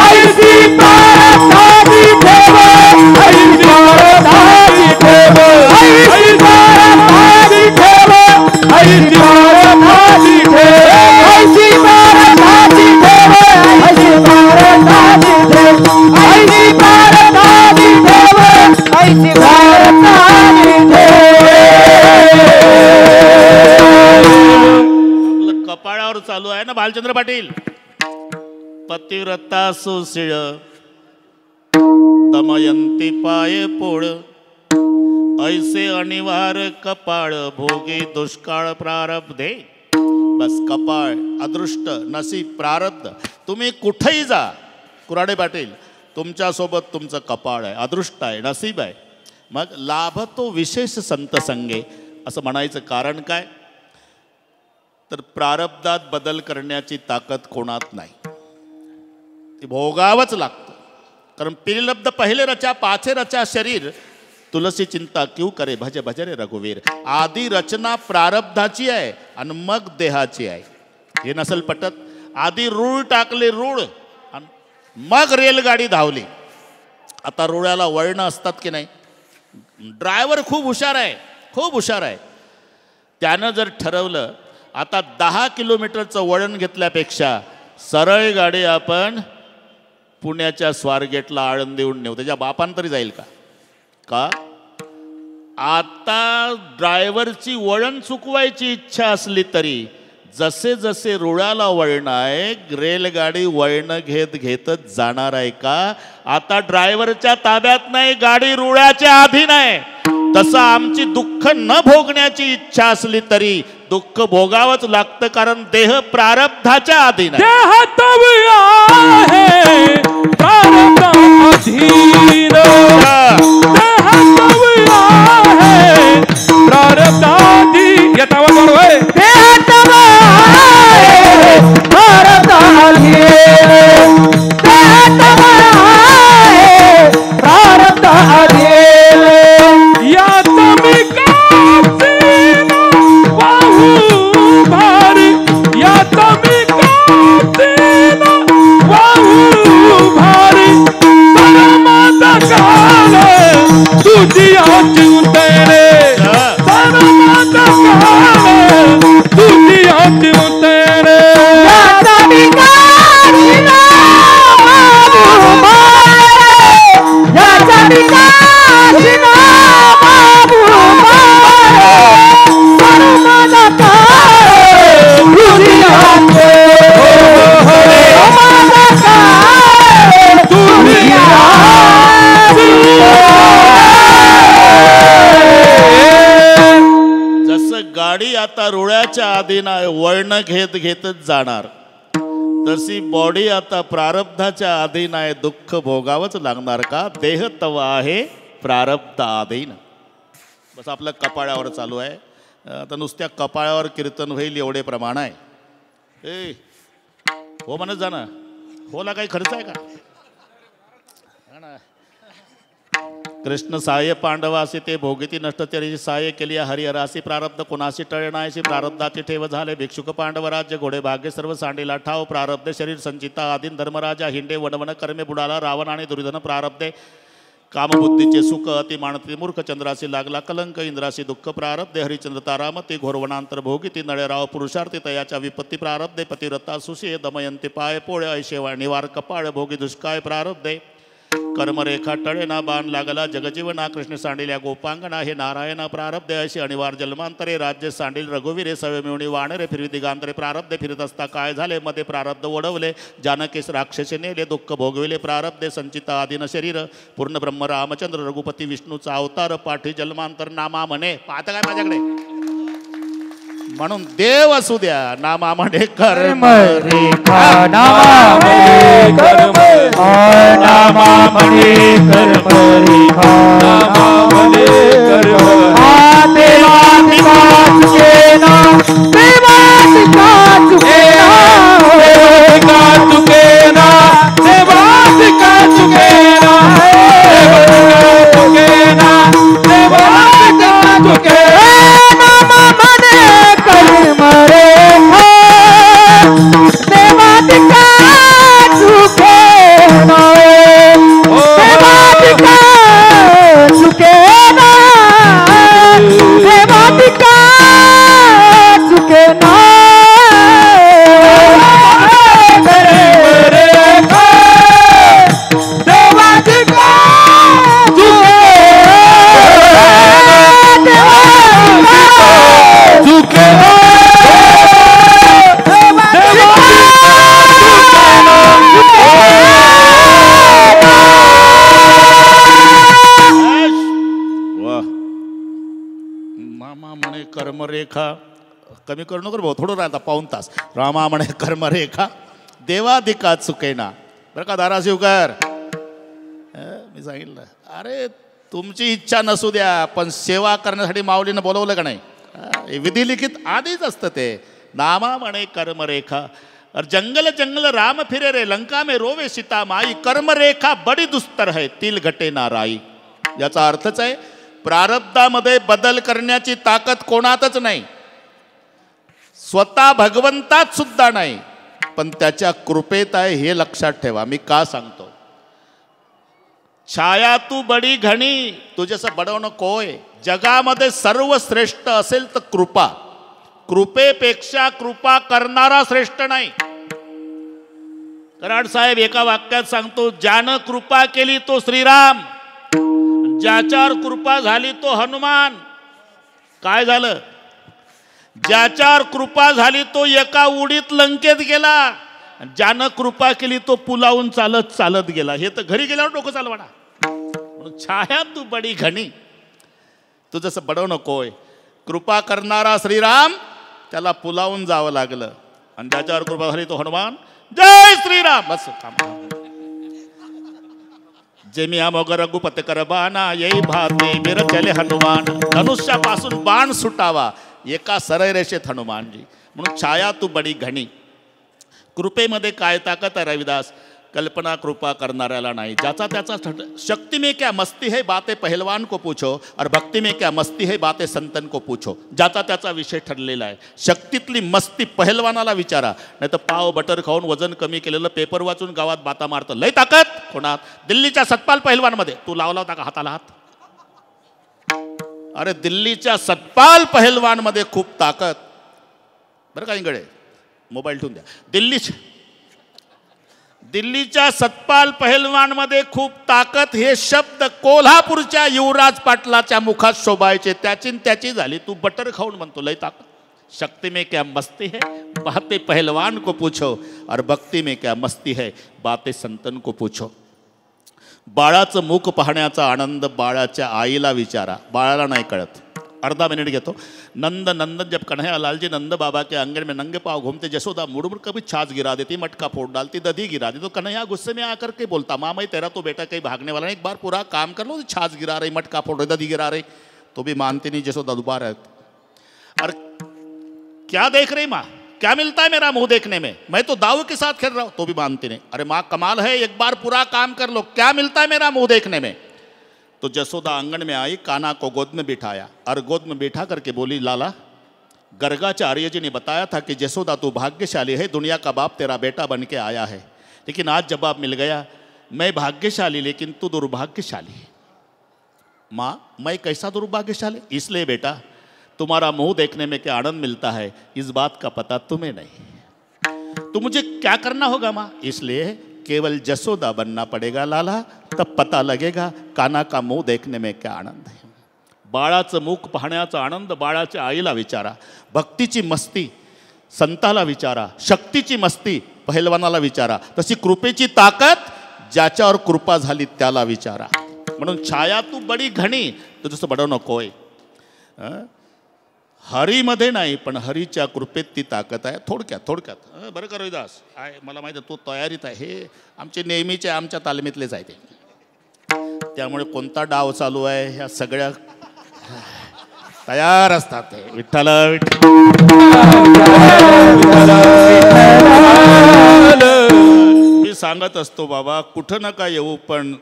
ऐसी पारताची ठेव, ऐसी पारताची ठेव, ऐसी पारताची ठेव, ऐसी पारताची ठेव, ऐसी पारताची ठेव, ऐसी पारताची ठेव, ऐसी पारताची ठेव, ऐसी पारताची ठेव. आपलं कपाळावर चालू आहे ना भालचंद्र पाटील. पतिव्रता सुशीळ, दमयंती पाय पोळ, ऐसे अनिवार कपाळ, भोगी दुष्काळ प्रारब्धे. बस कपाळ, अदृष्ट, नसीब, प्रारब्ध. तुम्ही कुठेही जा कुराडे पाटील तुमच्यासोबत तुमचं कपाळ आहे, अदृष्ट आहे, नसीब आहे. मग लाभ तो विशेष संत संगे असं म्हणायचं कारण काय? तर प्रारब्धात बदल करण्याची ताकद कोणात नाही. ती भोगावंच लागतं. कारण पिलब्ध पहिले रचा पाछे रचा शरीर तुलसी चिंता क्यों करे भज भज रे रघुवीर. आधी रचना प्रारब्धाची आहे आणि मग देहाची आहे. हे नसल पटत. आधी रूळ टाकले रूळ मग रेलगाडी धावली. आता रुळाला वळणं असतात की नाही. ड्रायव्हर खूप हुशार आहे, खूप हुशार आहे. त्यानं जर ठरवलं आता 10 किलोमीटरचं वळण घेतल्यापेक्षा सरळ गाडी आपण पुण्याच्या स्वारगेटला आळंदीहून नेऊ, त्याच्या बापान तरी जाईल का? का आता ड्रायव्हरची वळण चुकवायची इच्छा असली तरी जसे जसे रुळाला वळण आहे रेलगाडी वळण घेत घेतच जाणार आहे का? आता ड्रायव्हरच्या ताब्यात नाही, गाडी रुळाच्या अधीन आहे. तसं आमची दुःख न भोगण्याची इच्छा असली तरी दुःख भोगावंच लागतं, कारण देह प्रारब्धाच्या अधीन आहे. देह तब आहे प्रारब्धाधीन. देह तब आहे प्रारब्धाधीन. येता वाढवाय देह तब आहे प्रारब्धाधीन. देह तब आहे प्रारब्धाधीन. या तुम्ही कापसीन वाहू भारी. या तुम्ही कापसीन वाहू भारी. परमाता काल तुझी चिंतने. परमाता काल तुझी चिंतने. जसं गाडी आता रुळाच्या अधीन आहे, वळण घेत घेतच जाणार, तशी बॉडी आता प्रारब्धाच्या अधीन आहे, दुःख भोगावंच लागणार का? देह तव आहे प्रारब्ध अधीन. बस आपलं कपाळावर चालू आहे. आता नुसत्या कपाळावर कीर्तन होईल एवढे प्रमाण आहे. ए हो म्हणत जा ना. होला काही खर्च आहे का? कृष्ण सहाय्य पांडवासी ते भोगिती नष्टचरी सहाय्य केली हरिहरासी. प्रारब्ध कोणाशी टळणायशी प्रारब्धाची ठेव झाले. भिक्षुक पांडव राज्य घोडे भाग्य सर्व सांडीला ठाव. प्रारब्ध शरीर संचिता आदीन धर्मराजा हिंडे वनवन कर्मे बुडाला. रावण आणि दुर्योधन प्रारब्धे कामबुद्धीचे सुख अति मानती. मूर्ख चंद्राशी लागला कलंक इंद्राशी दुःख. प्रारब्धे हरिचंद्र तारामती घोरवनांतर भोगिती. नळेराव पुरुषार्थी तयाच्या विपत्ती. प्रारब्धे पतिरता सुशे दमयंती पाय पोळे ऐशेवा निवार कपाळ भोगी दुष्काळ. प्रारब्धे कर्मरेखा टळेना बाण लागला जगजीवना. कृष्ण सांडिल्या गोपांगना हे नारायणा. प्रारब्धे अशी अनिवार जन्मांतरे राज्य सांडील रघुवीरे. सवे मिळून वाणरे फिरवी दिगांतरे. प्रारब्धे फिरत असता काय झाले मध्ये प्रारब्ध ओढवले. जानकीस राक्षसे नेले दुःख भोगविले. प्रारब्धे संचिता आदिन शरीर. पूर्ण ब्रह्म रामचंद्र रघुपती विष्णूचा अवतार. पाठी जन्मांतर नामा म्हणे. पाहता काय माझ्याकडे? म्हणून देव असू द्या नामा म्हणे कर्म रेखा. नामा म्हणे कर्म. नामा म्हणे कर्म रेखा. नामा म्हणे कर्म. देवा दिका चुकेना. देवा दिका चुकेना. देवा चुकेना. देवा दिका चुकेना. देवा चुकेना. देवा दिका चुकेना. नामा म्हणे कर्म रेखा. देवा दिका चुकेना. देवा दिका चुकेना. देवा दिका चुकेना. देवा दिका रामा म्हणे कर्मरेखा. कमी करू नको भाऊ, थोडं राहता पाऊन तास. रामा म्हणे कर्मरेखा देवाधिका चुकेना. बरं का धाराशिवकर, मी सांगितलं अरे तुमची इच्छा नसू द्या पण सेवा करण्यासाठी माऊलीनं बोलवलं का नाही? विधिलिखित आधीच असतं ते. नामा म्हणे कर्मरेखा. और जंगल जंगल राम फिरे रे लंका में रोवे सीता माई. कर्मरेखा बड़ी दुस्तर है तिल घटे ना राई. याचा अर्थच आहे प्रारब्धामध्ये बदल करण्याची ताकद कोणातच नाही, स्वतः भगवंतात सुद्धा नाही, पण त्याच्या कृपेत आहे हे लक्षात ठेवा. मी का सांगतो? छाया तू बडी घणी, तुझ्याचं बडवणं कोय. जगामध्ये सर्वश्रेष्ठ असेल तर कृपा. कृपेपेक्षा कृपा करणारा श्रेष्ठ नाही. कराड साहेब एका वाक्यात सांगतो, ज्यानं कृपा केली तो श्रीराम, ज्याच्यावर कृपा झाली तो हनुमान. काय झालं? ज्याच्यावर कृपा झाली तो एका उडीत लंकेत गेला, ज्यानं कृपा केली तो पुलावून चालत चालत गेला. हे तर घरी गेल्यावर डोकं चालवाना. म्हणून छाया तू बडी घणी, तू जसं बडव नकोय. कृपा करणारा श्रीराम, त्याला पुलावून जावं लागलं, आणि ज्याच्यावर कृपा झाली तो हनुमान. जय श्रीराम. बस काम. जेमिया मोग रघुपत कर बाना, येई भाते बिर चले हनुमान. धनुष्यापासून बाण सुटावा, एका सरळ रेषेत हनुमानजी. म्हणून छाया तू बडी घणी. कृपेमध्ये काय ताकद आहे रविदास? कल्पना कृपा करणाऱ्याला नाही. ज्याचा त्याचा शक्ति में क्या मस्ती है बातें पहलवान को पूछो, और भक्ति में क्या मस्ती है बातें संतन को पूछो. ज्याचा त्याचा विषय ठरलेला आहे. शक्तीतली मस्ती पहलवानाला विचारा, नाही तर पाव बटर खाऊन वजन कमी केलेलं पेपर वाचून गावात बाता मारतं. लय ताकद कोणात? दिल्लीच्या सतपाल पहलवानमध्ये. तू लावला होता का हाताला हात? अरे दिल्लीच्या सतपाल पहलवानमध्ये खूप ताकद. बरं का इंगळे, मोबाईल ठेवून द्या. दिल्लीच्या सतपाल पहलवानमध्ये खूप ताकद, हे शब्द कोल्हापूरच्या युवराज पाटलाच्या मुखात शोभायचे. त्याची झाली. तू बटर खाऊन म्हणतो लय ताकद. शक्ति में क्या मस्ती है बातें पहलवान को पूछो, और भक्ति में क्या मस्ती है बातें संतन को पूछो. बाळाचं मुख पाहण्याचा आनंद बाळाच्या आईला विचारा. बाळाला नाही कळत. अर्धा मिनट घेतो. नंद नंदन जब कन्हैया लालजी नंद बाबा के आंगन में नंगे पाँव घूमते, जसोदा मुड़मुड़ कभी छाछ गिरा देती, मटका फोड़ डालती, दधी गिरा दी. तो कन्हैया गुस्से में आकर के बोलता, माँ मैं तेरा तो बेटा कहीं भागने वाला नहीं, एक बार पूरा काम कर लो. छाछ गिरा रही, मटका फोड़ रही, दधी गिरा रही, तो भी मानती नहीं. जसोदा दोबारा है, और क्या देख रही माँ? क्या मिलता है मेरा मुंह देखने में? मैं तो दाऊ के साथ खेल रहा हूँ. तो भी मानती नहीं. अरे माँ कमाल है, एक बार पूरा काम कर लो, क्या मिलता है मेरा मुंह देखने में? तो जसोदा आंगन में आई, कान्हा को गोद में बिठाया, और गोद में बिठा करके बोली, लाला गर्गाचार्य जी ने बताया था कि जसोदा तू भाग्यशाली है, दुनिया का बाप तेरा बेटा बन के आया है, लेकिन आज जवाब मिल गया, मैं भाग्यशाली लेकिन तू दुर्भाग्यशाली. माँ मैं कैसा दुर्भाग्यशाली? इसलिए बेटा तुम्हारा मुंह देखने में क्या आनंद मिलता है, इस बात का पता तुम्हें नहीं. तो मुझे क्या करना होगा माँ? इसलिए केवल जसोदा बनना पड़ेगा लाला, तब पता लगेगा कान्हा का मुंह देखने में क्या आनंद है. बाळाचं मुख पाहण्याचा आनंद बाळाच्या आईला विचारा. भक्तीची मस्ती संताला विचारा. शक्तीची मस्ती पहलवानाला विचारा. तशी कृपेची ताकद ज्याच्यावर कृपा झाली त्याला विचारा. म्हणून छाया तू बडी घणी, तुझं बडव नकोय. हरीमध्ये नाही, पण हरीच्या कृपेत ती ताकद आहे. थोडक्यात बरं का रविदास, आहे मला माहिती आहे तू तयारीत आहे. हे आमचे नेहमीचे आमच्या तालमीतलेच आहे ते. त्यामुळे कोणता डाव चालू आहे ह्या सगळ्या तयार असतात. ते विठ्ठल मी सांगत असतो बाबा, कुठं नका येऊ, पण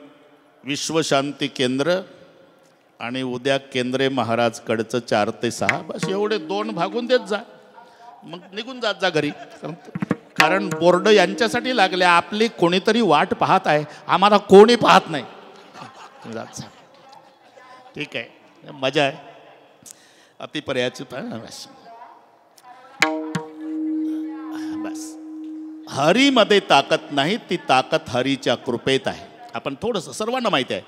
विश्वशांती केंद्र आणि उद्या केंद्रे महाराजकडचं 4 ते 6, बस एवढे 2 भागून देत जा, मग निघून जात जा घरी. कारण बोर्ड यांच्यासाठी लागले, आपली कोणीतरी वाट पाहत आहे, आम्हाला कोणी पाहत नाही. जात जा. ठीक आहे, मजा आहे. अतिपर्याची बस. हरीमध्ये ताकद नाही, ती ताकद हरीच्या कृपेत आहे. आपण थोडंसं सर्वांना माहिती आहे,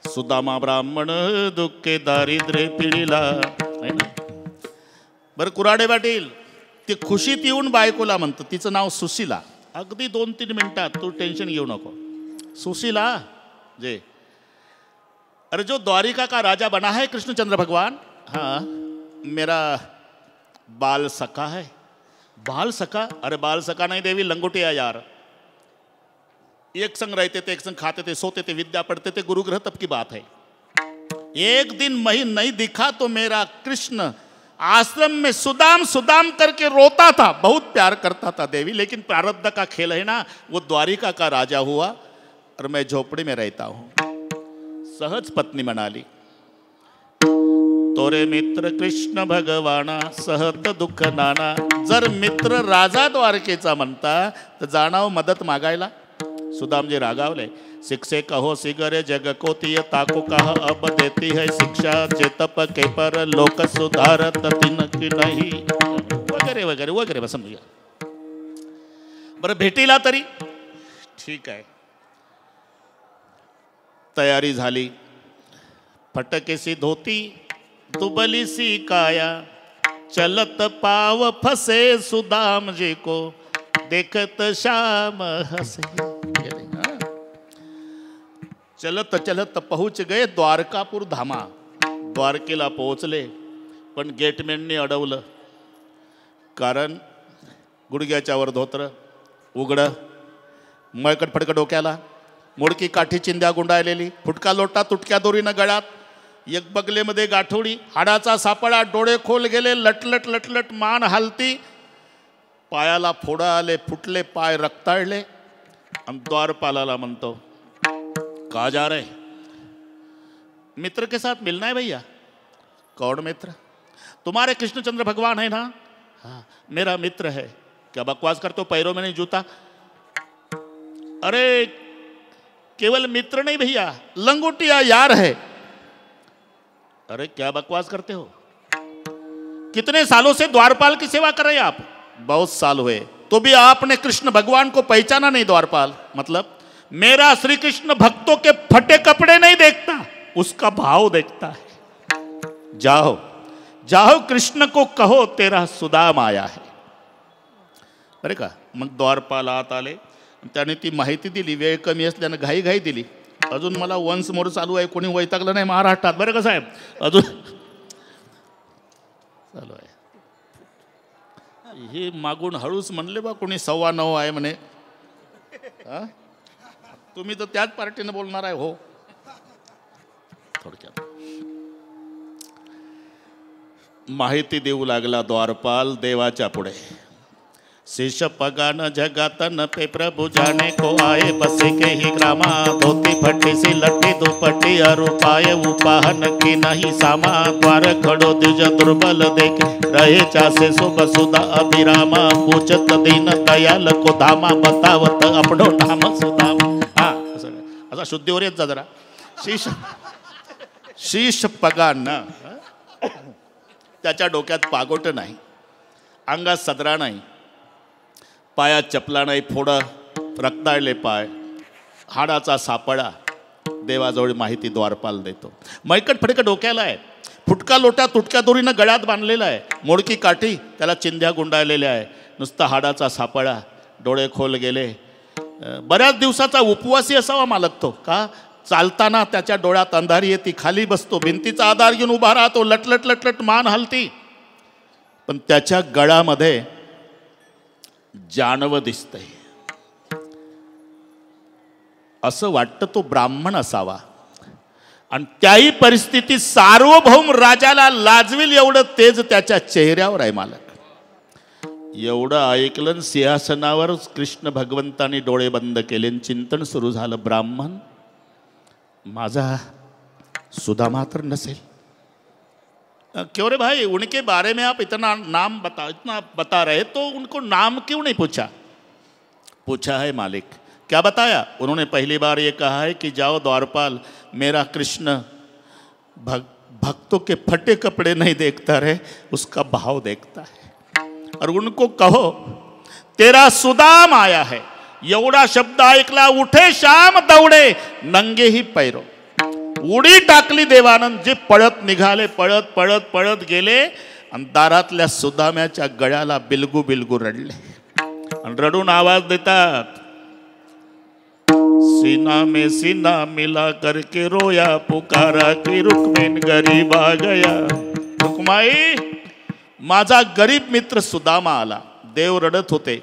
सुदामा ब्राह्मण दुःखे दारिद्र्य पिढीला. बरं कुराडे पाटील, ती खुशीत येऊन बायकोला म्हणतं, तिचं नाव सुशीला. अगदी 2-3 मिनिटात, तू टेन्शन घेऊ नको. सुशीला जे, अरे जो द्वारिका का राजा बना है कृष्णचंद्र भगवान, हाँ मेरा बाल सखा है. बाल सखा? अरे बाल सखा नहीं देवी, लंगोटिया यार. एक संग रहते थे, एक संग खाते थे, सोते थे, विद्या पढ़ते थे, गुरु ग्रह तब की बात है. एक दिन मैं नहीं दिखा तो मेरा कृष्ण आश्रम में सुदाम सुदाम करके रोता था. बहुत प्यार करता था देवी, लेकिन प्रारब्ध का खेल है ना, वो द्वारिका का राजा हुआ और मैं झोपड़ी में रहता हूँ. सहज पत्नी म्हणाली, तोरे मित्र कृष्ण भगवाना सहत दुःख नाना. जर मित्र राजा द्वारकेचा म्हणता तर जाणाव मदत मागायला. सुदामजी रागावले. शिक्षे कहो सिगरे जग को तिय ताको कह अब देती है शिक्षा जेतप के पर लोक सुधारत तिन की नाही. वगैरे वगैरे वगैरे बस समजूया. बरं भेटीला तरी ठीक आहे. तयारी झाली. फटकेसी धोती दुबली सी काया चलत पाव फसे सुदाम जी को देखत श्याम हसे. चलत चलत पहुंच गए द्वारकापूर धामा. द्वारकेला पोहोचले पण गेटमॅनने अडवलं. कारण गुडघ्याच्या वर धोत्र उघडं, मळकट फडकट डोक्याला, मोडकी काठी चिंध्या गुंडाळलेली, फुटका लोटा तुटक्या दोरीनं गळ्यात, एक बगलेमध्ये गाठोडी, हाडाचा सापळा, डोळे खोल गेले, लटलट लटलट मान हालती, पायाला फोडं आले, फुटले पाय रक्ताळले. आणि द्वारपालाला म्हणतो, कहा जा रहे? मित्र के साथ मिलना है भैया. कौन मित्र? तुम्हारे कृष्णचंद्र भगवान है ना? हाँ मेरा मित्र है. क्या बकवास करते हो, पैरों में नहीं जूता? अरे केवल मित्र नहीं भैया, लंगोटिया यार है. अरे क्या बकवास करते हो? कितने सालों से द्वारपाल की सेवा कर रहे हैं आप? बहुत साल हुए. तो भी आपने कृष्ण भगवान को पहचाना नहीं द्वारपाल? मतलब मेरा श्री कृष्ण भक्तों के फटे कपड़े नहीं देखता, उसका भाव देखता है. जाओ जाओ कृष्ण को कहो तेरा सुदाम आया है. बरे का. मग द्वारपाल आत आले. त्याने ती माहिती दिली. वेळ कमी असल्यानं घाई घाई दिली. अजून मला वन्स मोर चालू आहे. कोणी वैतागलं नाही महाराष्ट्रात बरं का साहेब? अजून चालू आहे. हे मागून हळूच म्हणले बा कोणी 9:15 आहे म्हणे. तुम्ही तर त्याच पार्टीनं बोलणार आहे. हो थोडक्यात माहिती देऊ लागला द्वारपाल देवाच्या पुढे. शेष पगान जगातन पे प्रभु जाने को आए बसे के ही ग्रामा. धोती फटी सी लट्टी दुपट्टी अरुपाय उपाहन की नहीं सामा. द्वार खड़ो द्विज दुर्बल देखे रहे चासे शुभ सुधा अभिरामा. पूछत दीन दयाल को धामा बतावत अपनो नाम सुदाम. हा असा शुद्धीवर येत जा जरा. शीश पगान. त्याच्या डोक्यात पागोट नाही, अंगात सदरा नाही, पायात चपला नाही, फोडं रक्ताळले पाय, हाडाचा सापळा. देवाजवळ माहिती द्वारपाल देतो. मळकट फडकट डोक्याला आहे, फुटका लोटा तुटक्या दोरीनं गळ्यात बांधलेला आहे, मोडकी काठी त्याला चिंध्या गुंडाळलेल्या आहे, नुसता हाडाचा सापळा, डोळे खोल गेले. बऱ्याच दिवसाचा उपवासी असावा मालक तो. का? चालताना त्याच्या डोळ्यात अंधारी येते, खाली बसतो, भिंतीचा आधार घेऊन उभा राहतो, लटलट लटलट मान हलती. पण त्याच्या गळामध्ये जानवं दिसतंय. असं वाटतं तो ब्राह्मण असावा. आणि त्याही परिस्थितीत सार्वभौम राजाला लाजविल एवढं तेज त्याच्या चेहऱ्यावर आहे मालक. एवढं ऐकलं, सिंहासनावर कृष्ण भगवंतानी डोळे बंद केले, चिंतन सुरू झालं. ब्राह्मण माझा सुदामा तर नसेल. क्यों रे भाई, उनके बारे में आप इतना बता रहे, तो उनको नाम क्यों नहीं पूछा? पूछा है मालिक. क्या बताया? उन्होंने पहली बार ये कहा है कि जाओ द्वारपाल, मेरा कृष्ण भक्तों के फटे कपड़े नहीं देखता रहे, उसका भाव देखता है. और उनको कहो तेरा सुदाम आया है. एवढा शब्द ऐकला, उठे श्याम दौडे नंगे ही पैरो. उडी टाकली देवानंद. जे पळत निघाले, पळत पळत पळत गेले आणि दारातल्या सुदाम्याच्या गळ्याला बिलगू बिलगू रडले. आणि रडून आवाज देतात, सीना में सीना मिला करके रोया, पुकारा की रुक्मिन गरीब आ गया. रुक्माई, माझा गरीब मित्र सुदामा आला. देव रडत होते,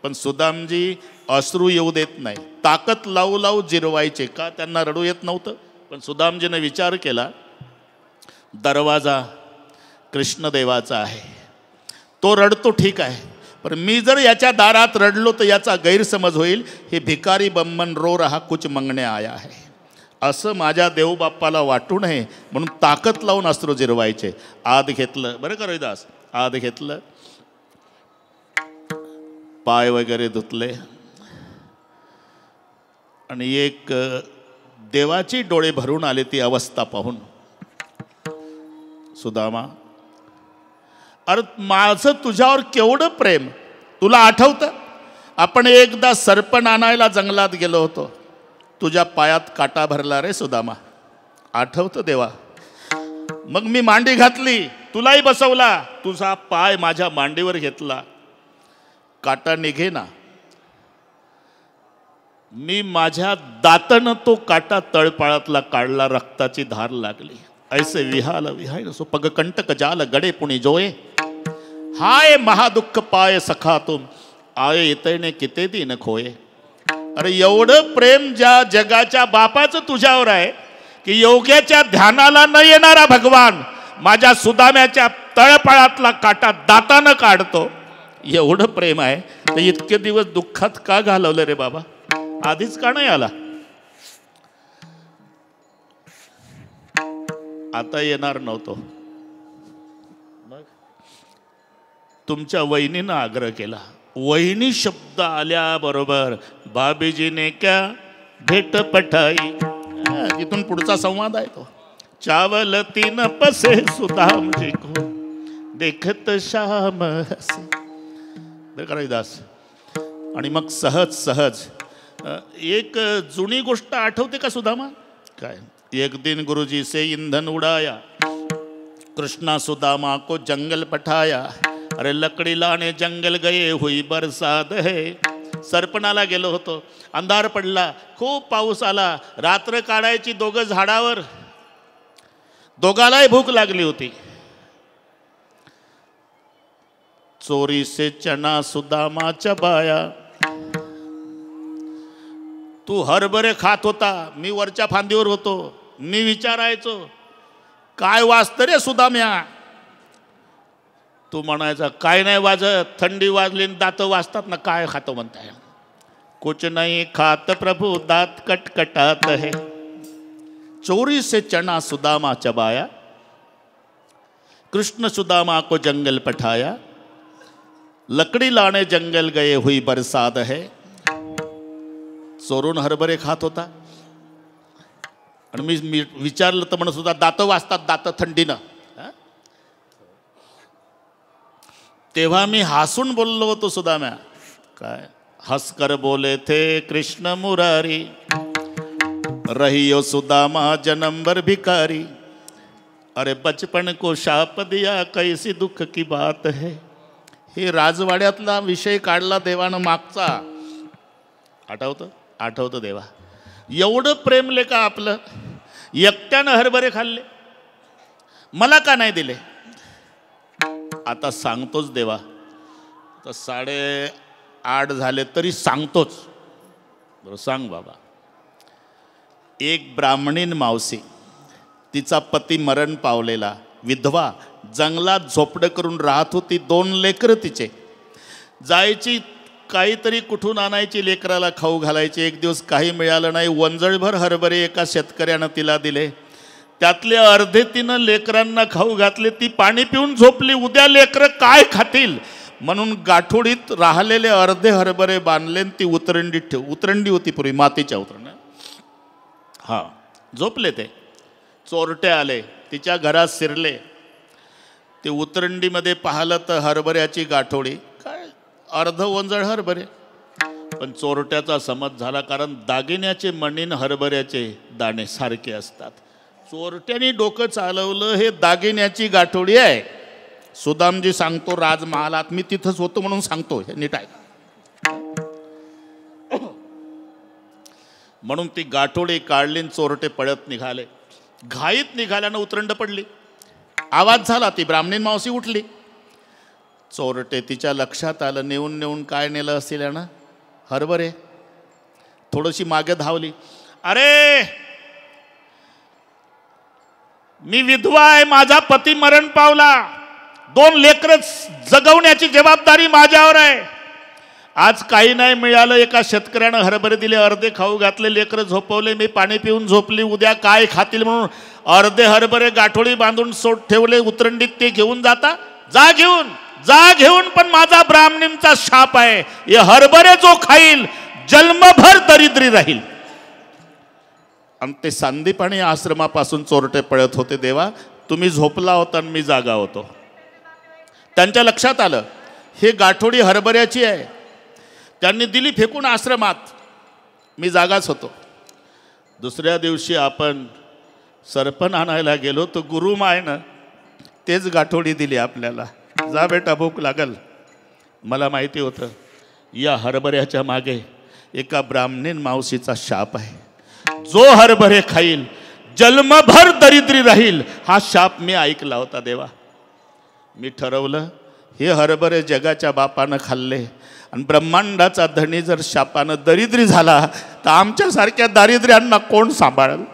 पण सुदामजी अश्रू येऊ देत नाही. ताकद लावू लावू जिरवायचे. का? त्यांना रडू येत नव्हतं. पण सुदामजीने विचार केला, दरवाजा कृष्णदेवाचा आहे, तो रडतो ठीक आहे, पण मी जर याच्या दारात रडलो तर याचा गैरसमज होईल. हे भिकारी बम्मन रो रहा कुछ मंगणे आया है. असं माझ्या देवबाप्पाला वाटू नये म्हणून ताकद लावून अश्रू जिरवायचे. आत घेतलं, बरं का रविदास, आत घेतलं, पाय वगैरे धुतले आणि एक देवाची डोळे भरून आले ती अवस्था पाहून. सुदामा, अरे माझं तुझ्यावर केवढं प्रेम, तुला आठवतं आपण एकदा सरपण आणायला जंगलात गेलो होतो, तुझ्या पायात काटा भरला रे सुदामा, आठवतं देवा. मग मी मांडी घातली, तुलाही बसवला, तुझा पाय माझ्या मांडीवर घेतला, काटा निघेना, मी माझ्या दातानं तो काटा तळपाळातला काढला, रक्ताची धार लागली. ऐसे विहाल विहाय सो पग कंटक जाल गडे पुणे जोये, हाय महादुःख पाय सखा तुम आये येतने किते दिन खोये. अरे एवढं प्रेम ज्या जगाच्या बापाचं तुझ्यावर आहे की योग्याच्या ध्यानाला न येणारा भगवान माझ्या सुदाम्याच्या तळपाळातला काटा दातानं काढतो. एवढं प्रेम आहे तर इतके दिवस दुःखात का घालवलं रे बाबा, आधीच का नाही आला. आता येणार नव्हतो. मग तुमच्या वहिनीनं आग्रह केला, वहिनी शब्द आल्याबरोबर भाभीजीने क्या भेट पठाई. इथून पुढचा संवाद आहे तो. चावल तीन पसे सुदाम जी को देखत श्याम हसे. रविदास. आणि मग सहज सहज एक जुनी गोष्ट आठवते का सुदामा. काय, एक दिन गुरुजी से ईंधन उड़ाया, कृष्णा सुदामा को जंगल पठाया, अरे लकड़ी लाने जंगल गए हुई बरसात है. सरपणाला गेलो होतो, अंधार पडला, खूप पाऊस आला, रात्र काढायची दोघं झाडावर, दोघालाही भूक लागली होती. चोरी से चना सुदामा चबाया. तू हरभरे खात होता, मी वरच्या फांदीवर होतो, मी विचारायचो काय वाजतं रे सुदाम्या. तू म्हणायचा काय नाही वाजत, थंडी वाजली दात वाजतात ना, काय खातो म्हणताय. कुछ नहीं खात प्रभु दात कटकटात है. चोरी से चना सुदामा चबाया, कृष्ण सुदामा को जंगल पठाया, लकड़ी लाने जंगल गए हुई बरसात है. चोरून हरभरे खात होता आणि मी विचारलं तर म्हणत होता दात वाजतात, दात थंडीनं. तेव्हा मी हसून बोललो होतो सुदाम्या. काय हंसकर बोले थे कृष्ण मुरारी, रहियो सुदामा जन्म भर भिकारी, अरे बचपन को शाप दिया कैसी दुःख की बात है. हे राजवाड्यातला विषय काढला देवानं मागचा. आठवतं, आठवतं देवा. एवढं प्रेमले का आपलं. एकट्यानं हरभरे खाल्ले, मला का नाही दिले. आता सांगतोच देवा, तर 8:30 झाले तरी सांगतोच. बरं सांग बाबा. एक ब्राह्मणीन मावशी, तिचा पती मरण पावलेला, विधवा, जंगलात झोपडं करून राहत होती. 2 लेकरं तिचे. जायची, काहीतरी कुठून आणायची, लेकराला खाऊ घालायची. एक दिवस काही मिळालं नाही, वंजळभर हरभरे एका शेतकऱ्यानं तिला दिले. त्यातले अर्धे तिनं लेकरांना खाऊ घातले. ती पाणी पिऊन झोपली. उद्या लेकरं काय खातील म्हणून गाठोडीत राहिलेले अर्धे हरभरे बांधले. ती उतरंडीत उतरंडी होती पूर्वी, मातीच्या उतरण्या. हां, झोपले ते. चोरटे आले, तिच्या घरात शिरले. ते उतरंडीमध्ये पाहिलं तर हरभऱ्याची गाठोडी, काय अर्ध वंजळ हरभरे. पण चोरट्याचा समज झाला, कारण दागिन्याचे मणीन हरभऱ्याचे दाणे सारखे असतात. चोरट्याने डोकं चालवलं, हे दागिन्याची गाठोडी आहे. सुदामजी सांगतो राजमहालात, मी तिथंच होतो म्हणून सांगतो, हे नीट आहे. म्हणून ती गाठोडी काढली, चोरटे पळत निघाले. घाईत निघाल्यानं उतरंड पडली. आवाज झाला, ती ब्राह्मणीन मावशी उठली. चोरटे तिच्या लक्षात आलं, नेऊन नेऊन काय नेलं असेल ना, हरभरे. थोडीशी मागे धावली. अरे मी विधवा आहे, माझा पती मरण पावला, 2 लेकरं जगवण्याची जबाबदारी माझ्यावर आहे. आज काही नाही मिळालं, एका शेतकऱ्यानं हरभरे दिले, अर्धे खाऊ घातले, लेकरं झोपवले, मी पाणी पिऊन झोपली, उद्या काय खातील म्हणून अर्धे हरभरे गाठोडी बांधून सोड ठेवले उतरंडीत, ते घेऊन जाता. जा घेऊन पण माझा ब्राह्मणींचा शाप आहे, हे हरभरे जो खाईल जन्मभर दरिद्री राहील. आणि ते सांदीपाणी आश्रमापासून चोरटे पळत होते. देवा तुम्ही झोपला होता आणि मी जागा होतो. त्यांच्या लक्षात आलं हे गाठोडी हरभऱ्याची आहे, त्यांनी दिली फेकून आश्रमात, मी जागाच होतो. दुसऱ्या दिवशी आपण सरपण आणायला गेलो तर गुरुमायनं तेच गाठोडी दिली आपल्याला. जा बेटा भूक लागल. मला माहिती होतं या हरभऱ्याच्या मागे एका ब्राह्मणीन मावशीचा शाप आहे. जो हरभरे खाईल जन्मभर दरिद्री राहील, हा शाप मी ऐकला होता. देवा मी ठरवलं हे हरभरे जगाच्या बापानं खाल्ले आणि ब्रह्मांडाचा धनी जर शापानं दरिद्री झाला तर आमच्यासारख्या दारिद्र्यांना कोण सांभाळेल.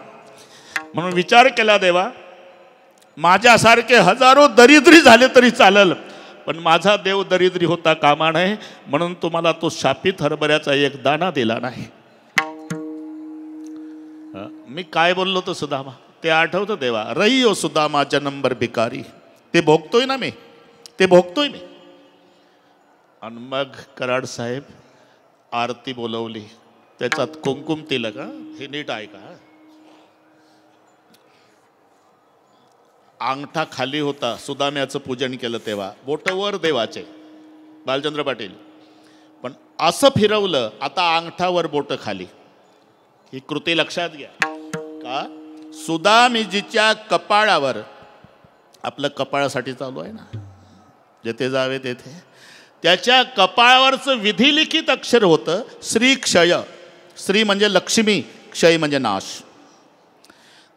म्हणून विचार केला देवा माझ्यासारखे हजारो दरिद्री झाले तरी चालेल, पण माझा देव दरिद्री होता कामा नये, म्हणून तुम्हाला तो शापित हरभऱ्याचा एक दाणा दिला नाही. मी काय बोललो तो सुदामा ते आठवतं देवा. रही हो सुदामा जन्मभर भिकारी, ते भोगतोय ना मी, ते भोगतोय मी. आणि मग कराड साहेब आरती बोलवली, त्याच्यात कुंकुम तिलक. हे नीट ऐका. अंगठा खाली होता, सुदाम्याचं पूजन केलं तेव्हा, बोटवर देवाचे बालचंद्र पाटील, पण असं फिरवलं आता अंगठावर बोट खाली. ही कृती लक्षात घ्या. का सुदामीजीच्या कपाळावर, आपलं कपाळासाठी चालू आहे ना, जेथे जावे तेथे, त्याच्या कपाळावरचं विधिलिखित अक्षर होतं श्री क्षय. श्री म्हणजे लक्ष्मी, क्षय म्हणजे नाश.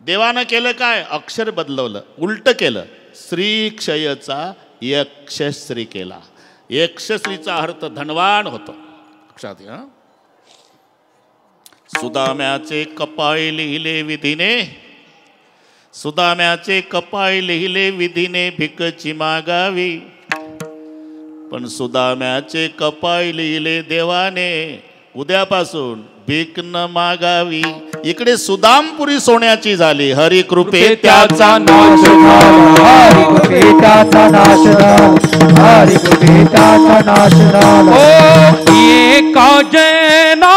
देवानं केलं काय, अक्षर बदलवलं, उलट केलं. श्री क्षयचा यक्षश्री केला. यक्षश्रीचा अर्थ धनवान होतो. लक्षात घ्या. सुदाम्याचे कपाळ लिहिले विधीने, सुदाम्याचे कपाळ लिहिले विधीने, भिकची मागावी. पण सुदाम्याचे कपाळ लिहिले देवाने, उद्यापासून भीक न मागावी. इकडे सुदामपुरी सोन्याची झाली, हरी कृपे त्याचा नाश झाला, हरी कृपे त्याचा नाश झाला, हरी कृपे त्याचा नाश झाला. एका जैना